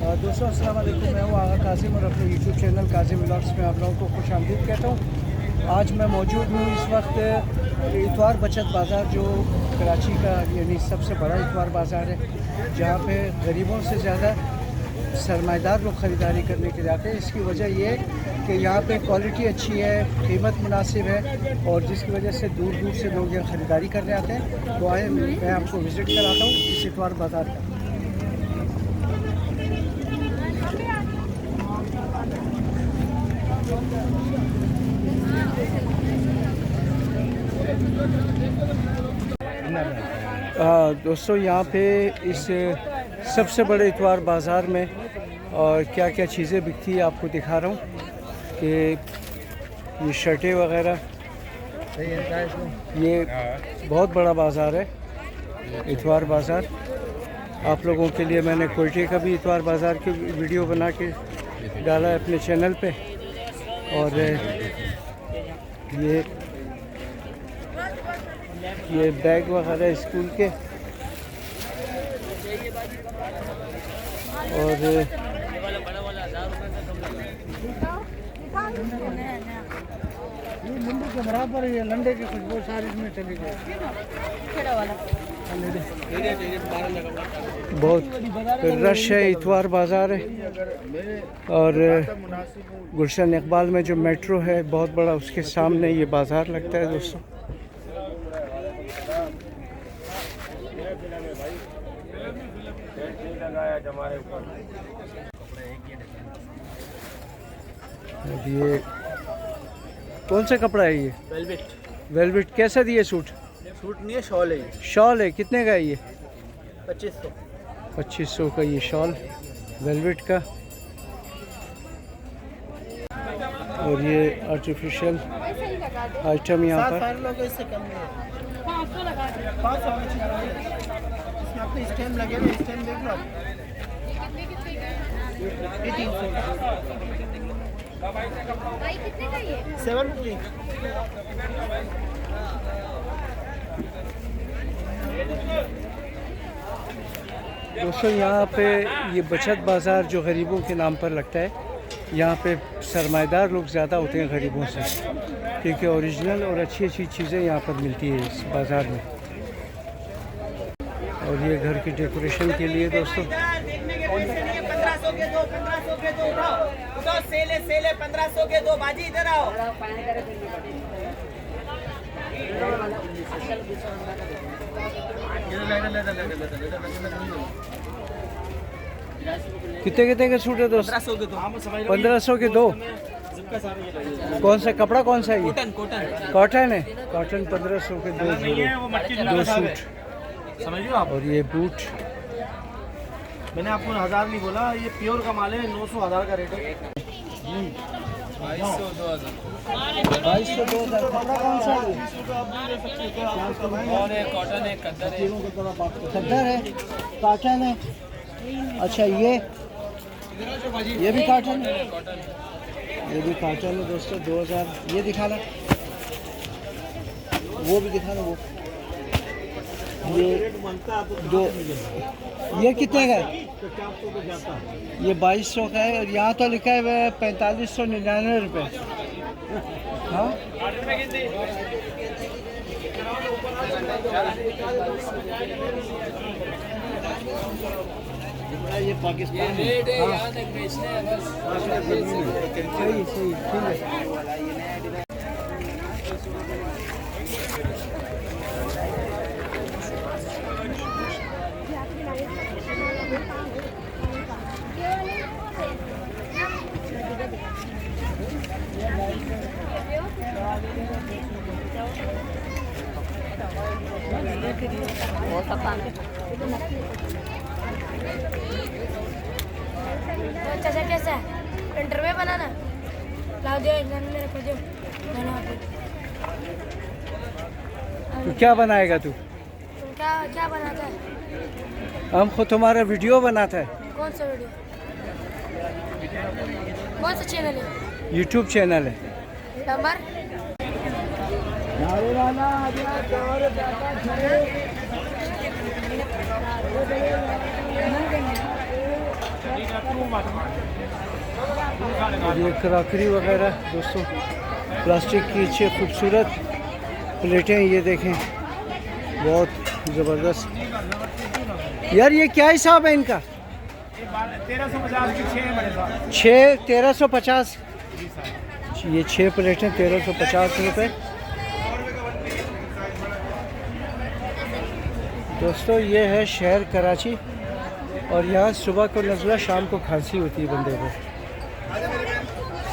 दोस्तों अस्सलाम वालेकुम, मैं हूँ आगा कासिम और अपने यूट्यूब चैनल कासिम व्लॉग्स में आप लोगों को खुश आमदीद कहता हूँ। आज मैं मौजूद हूँ इस वक्त इतवार बचत बाज़ार, जो कराची का यानी सबसे बड़ा इतवार बाज़ार है, जहाँ पे गरीबों से ज़्यादा सरमाएदार लोग ख़रीदारी करने के लिए आते हैं। इसकी वजह ये कि यहाँ पे क्वालिटी अच्छी है, कीमत मुनासिब है और जिसकी वजह से दूर दूर से लोग यहाँ ख़रीदारी करने आते हैं। तो आए मैं आपको विज़िट कराता हूँ इस इतवार बाज़ार का। दोस्तों यहाँ पे इस सबसे बड़े इतवार बाज़ार में और क्या क्या चीज़ें बिकती है आपको दिखा रहा हूँ कि ये शर्टें वगैरह, ये बहुत बड़ा बाज़ार है इतवार बाज़ार। आप लोगों के लिए मैंने कोयटे का भी इतवार बाज़ार की वीडियो बना के डाला है अपने चैनल पे। और ये बैग वगैरह स्कूल के और लंडे के बराबर है, लंडे की खुशबू सारी इसमें चली गई। बहुत रश है, इतवार बाज़ार है। और गुलशन इकबाल में जो मेट्रो है बहुत बड़ा, उसके सामने ये बाज़ार लगता है दोस्तों। ये कौन सा कपड़ा है? ये वेलवेट। वेलवेट कैसा दिए? सूट नहीं है, शॉल है। शॉल है। कितने का है ये? 2500। 2500 का ये शॉल वेलवेट का। और ये आर्टिफिशियल आइटम यहाँ पर इससे कम नहीं है। 500 इसमें आपको स्टैम्प लगेगा, स्टैम्प देख लो। 750। दोस्तों यहाँ पे ये बचत बाज़ार जो गरीबों के नाम पर लगता है, यहाँ पे सरमाएदार लोग ज़्यादा होते हैं गरीबों से, क्योंकि ओरिजिनल और अच्छी अच्छी चीज़ें यहाँ पर मिलती है इस बाज़ार में। और ये घर की डेकोरेशन के लिए दोस्तों 1500 के दो, 1500 के दो उठाओ, सेले 1500 के दो, बाजी इधर आओ। कितने कितने के सूट है दोस्त? 1500 के दो। 1500 के दो। कौन सा कपड़ा, कौन सा है ये? कॉटन। कॉटन है। कॉटन 1500 के दो सूट। समझ लो आप। और ये बूट मैंने आपको 1000 नहीं बोला, ये प्योर का माल है। 900 1000 का रेट है। 2200 2000। कपड़ा कौन सा है? और एक कॉटन है, कद्दर है। खद्दर है, कॉटन है। अच्छा ये भी कॉटन है। ये भी कॉटन है दोस्तों। 2000। ये दिखाना, वो भी दिखाना। वो ये दो, ये कितने का है? ये 2200 का है। और यहाँ तो लिखा है 4599 रुपये। हाँ ये पाकिस्तान है। हाँ सही सही, ठीक है। चाचा कैसा है? प्रिंटर में बनाना ला दो, मेरे को दो। तो क्या बनाएगा तू? क्या क्या बनाता है? हम खुद तुम्हारा वीडियो बनाता है। कौन सा वीडियो? कौन सा चैनल है? यूट्यूब चैनल है। नंबर और ये क्रॉकरी वगैरह दोस्तों, प्लास्टिक की अच्छी खूबसूरत प्लेटें, ये देखें बहुत ज़बरदस्त। यार ये क्या हिसाब है इनका? 1350 की 6 है मेरे साथ। 1350। ये 6 प्लेटें 1350 रुपये। दोस्तों ये है शहर कराची, और यहाँ सुबह को नज़ला, शाम को खांसी होती है बंदे को।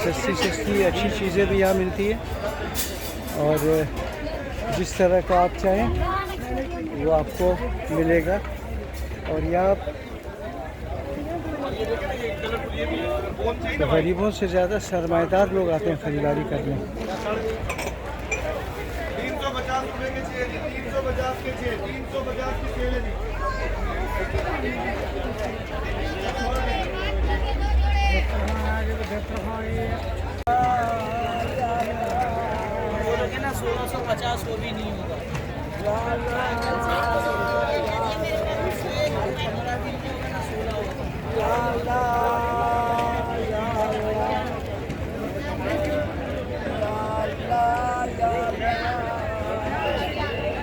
सस्ती सस्ती अच्छी चीज़ें भी यहाँ मिलती है, और जिस तरह का आप चाहें वो आपको मिलेगा। और यहाँ गरीबों से ज़्यादा सरमाएदार लोग आते हैं ख़रीदारी करने। 350 रुपए के चाहिए, 350 के चाहिए, 350 की सेल है। बोलोगे ना 1650 वो भी नहीं होगा।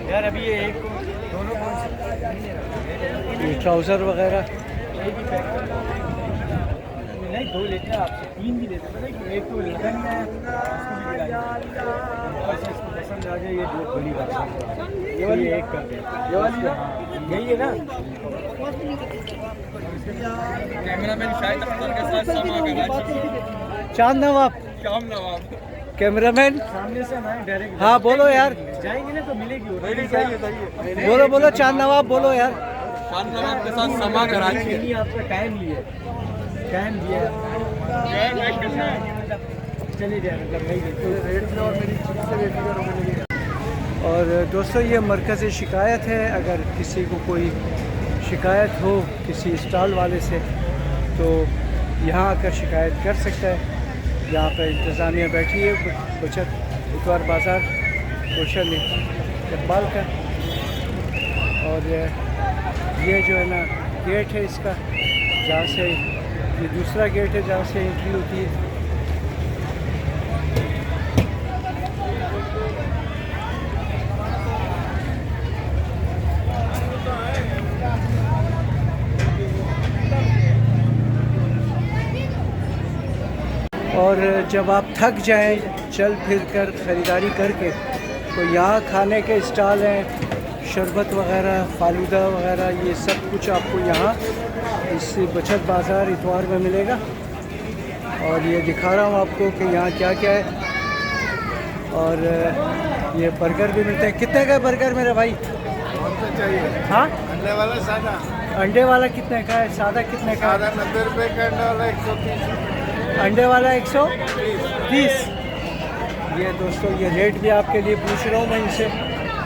यार अभी ये एक दोनों ये ट्राउज़र वगैरह नहीं, 2 लेते हैं आपसे, 3 भी लेते हैं। पता है कि एक तो लड़का नहीं आया, उसको भी दिलाएंगे। बस इसको पसंद आ जाए, ये 2 बड़ी बात है। ये वाली एक कर दे, ये वाली ना, यही है ना। कैमरामैन शायद अख्तर के साथ समा कराची। चांद नवाब, शाम नवाब कैमरामैन। सामने से हमारे डायरेक्ट हाँ बोलो यार, जाएंगे ना तो मिलेगी। बोलो बोलो चांद नवाब, बोलो यार। शाम नवाब के साथ समा कराची। नहीं, आपका टाइम लिए, टाइम दिया, चले जाए मतलब नहीं रेट में, और मेरी चीज़ से वेट करोगे। और दोस्तों ये मरकज़ शिकायत है, अगर किसी को कोई शिकायत हो किसी स्टॉल वाले से तो यहाँ आकर शिकायत कर सकता है। यहाँ पर इंतज़ामिया बैठी है, बचत इतवार बाज़ार गुलशन इकबाल का। और ये जो है ना गेट है इसका, जहाँ से ये दूसरा गेट है जहाँ से एंट्री होती है। और जब आप थक जाएं चल फिर कर ख़रीदारी करके, तो यहाँ खाने के स्टॉल हैं, शरबत वगैरह, फालूदा वगैरह, ये सब कुछ आपको यहाँ इस बचत बाज़ार इतवार में मिलेगा। और ये दिखा रहा हूँ आपको कि यहाँ क्या क्या है। और ये बर्गर भी मिलते हैं। कितने का बर्गर मेरे भाई? चाहिए हाँ, अंडे वाला सादा। अंडे वाला कितने का है? सादा कितने का है? 90 रुपये का, अंडा वाला 130। अंडे वाला 130। ये दोस्तों ये रेट भी आपके लिए पूछ रहा हूँ मैं इनसे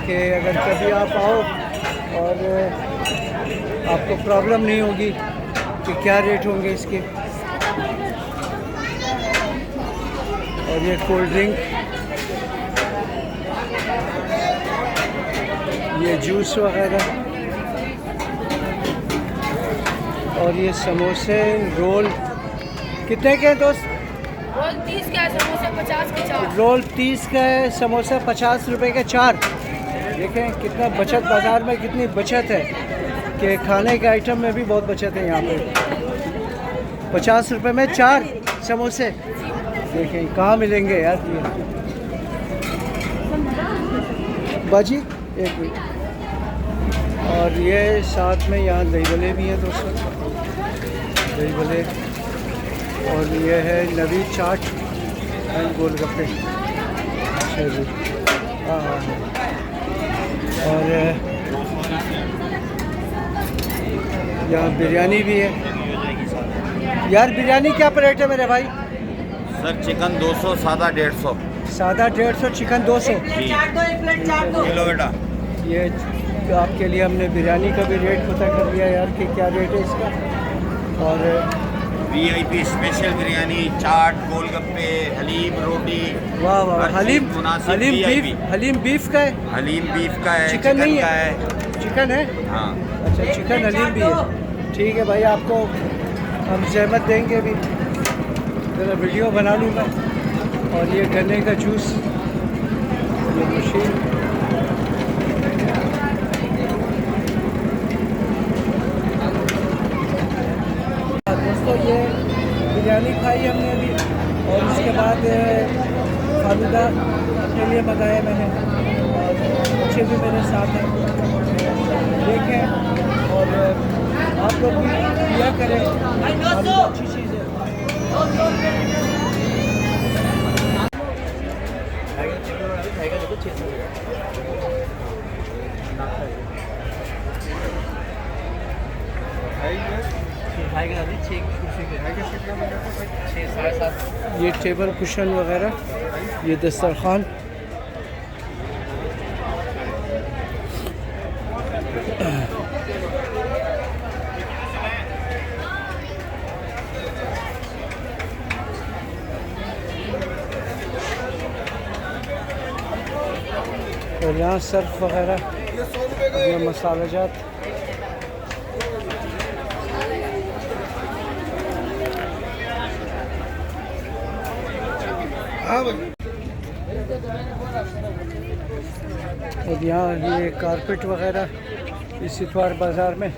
कि अगर कभी आप आओ और आपको प्रॉब्लम नहीं होगी कि क्या रेट होंगे इसके। और ये कोल्ड ड्रिंक, ये जूस वगैरह, और ये समोसे, रोल कितने के हैं दोस्त? रोल 30 का है, समोसे 50 के 4। रोल 30 का है, समोसा 50 रुपए के 4। देखें कितना बचत, बाज़ार में कितनी बचत है कि खाने के आइटम में भी बहुत बचत है यहाँ पे। 50 रुपए में 4 समोसे, देखें कहाँ मिलेंगे यार ये। बाजी एक मिनट। और ये साथ में यहाँ दही भले भी हैं दोस्तों, दही भले। और ये है नवी चाट एंड गोलगप्पे। अच्छा जी, हाँ हाँ। और यहाँ बिरयानी भी है। यार बिरयानी क्या प्लेट है मेरे भाई? सर चिकन 200, सादा 150। सादा 150, चिकन 200। किलो बेटा। ये आपके लिए हमने बिरयानी का भी रेट पता कर लिया यार कि क्या रेट है इसका। और VIP स्पेशल बिरयानी, चाट, गोलगप्पे, हलीम, रोटी। वाह वाह, हर हलीम, चीज़ मुनासिब haleem VIP। Beef, haleem beef का है, हलीम बीफ का है, चिकन नहीं का है। चिकन है? हाँ। अच्छा चिकन हलीम भी है। ठीक है भाई, आपको हम जहमत देंगे भी, ज़रा वीडियो बना लूँ मैं। और ये गन्ने का जूस, ये मशीन, दोस्तों ये बिरयानी खाई हमने अभी, और उसके बाद फालूदा अपने लिए मंगाया मैंने, और बच्चे भी मेरे साथ हैं, देखें। और आप लोग भी किया करें, फालूदा अच्छी चीज़ है। ये टेबल कुशन वगैरह, ये दस्तरखान, और यहाँ सर्फ वगैरह, ये मसाला जात। और यहाँ ये कारपेट वगैरह इस इतवार बाज़ार में।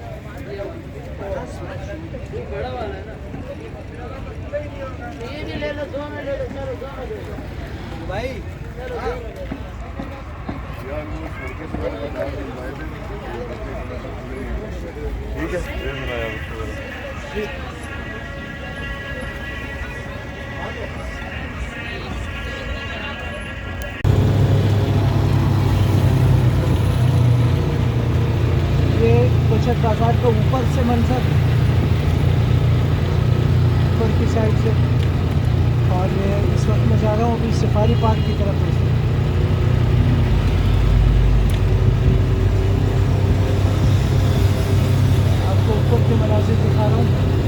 ये बचत बाजार का ऊपर से मंजर, ऊपर की साइड से। और ये इस वक्त मैं जा रहा हूँ अभी सफारी पार्क की तरफ से। आपको ऊपर के मनाजिर दिखा रहा हूँ।